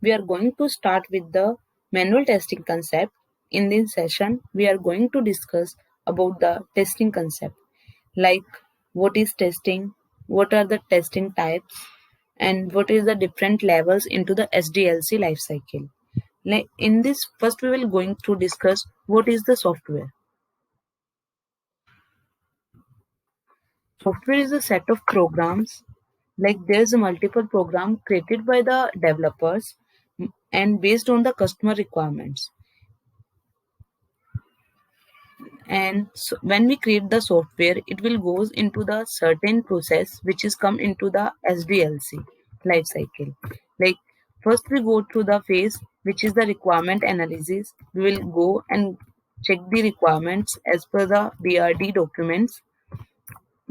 we are going to start with the manual testing concept. In this session, we are going to discuss about the testing concept, like what is testing, what are the testing types, and what is the different levels into the SDLC lifecycle. Like in this, first we will going to discuss what is the software. Software is a set of programs, like there's a multiple program created by the developers and based on the customer requirements. And so when we create the software, it will goes into the certain process which is come into the SDLC life cycle. Like first we go through the phase which is the requirement analysis. We will go and check the requirements as per the BRD documents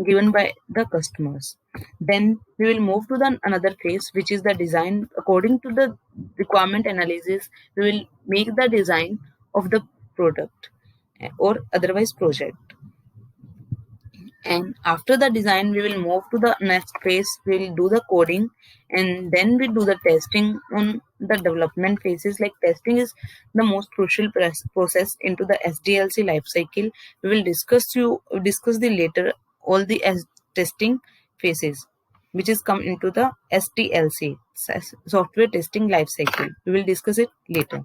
given by the customers. Then we will move to the another phase which is the design. According to the requirement analysis, we will make the design of the product or otherwise project. And after the design, we will move to the next phase. We will do the coding, and then we do the testing on the development phases. Like testing is the most crucial process into the SDLC lifecycle. We will discuss the later all the testing phases, which is come into the STLC software testing lifecycle. We will discuss it later,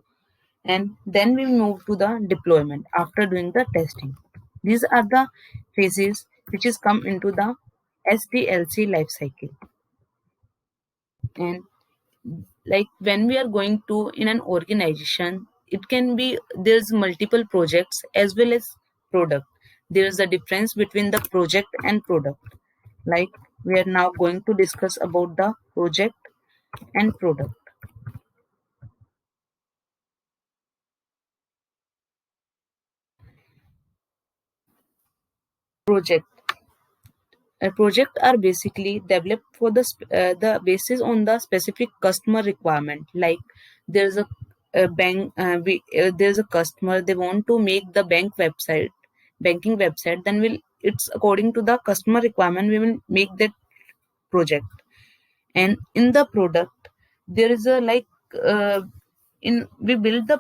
and then we move to the deployment after doing the testing. These are the phases which is come into the SDLC life cycle. And like when we are going to in an organization, it can be there's multiple projects as well as product. There is a difference between the project and product. Like we are now going to discuss about the project and product. Project A project are basically developed for the basis on the specific customer requirement. Like there's a bank, there's a customer, they want to make the banking website. Then it's according to the customer requirement. We will make that project. And in the product, there is a uh, in we build the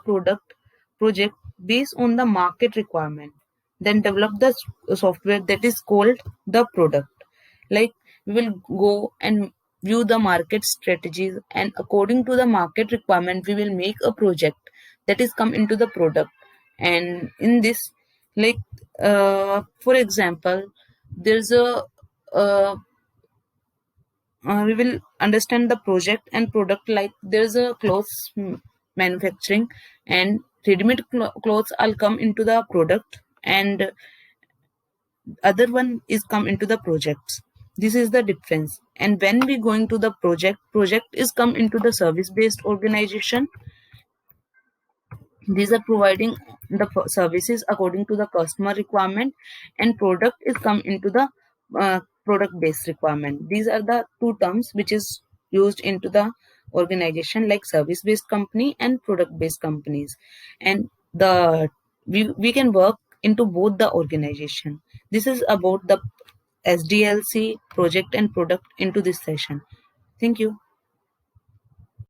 project based on the market requirement, then develop the software that is called the product. Like we will go and view the market strategies, and according to the market requirement we will make a project that is come into the product. And in this, like for example, there's a uh, we will understand the project and product. Like there's a clothes manufacturing, and ready-made clothes will come into the product, and other one is come into the projects. This is the difference. And when we going to the project is come into the service based organization. These are providing the services according to the customer requirement, and product is come into the product based requirement. These are the two terms which is used into the organization, like service based company and product based companies. And we can work into both the organization. This is about the SDLC project and product into this session. Thank you.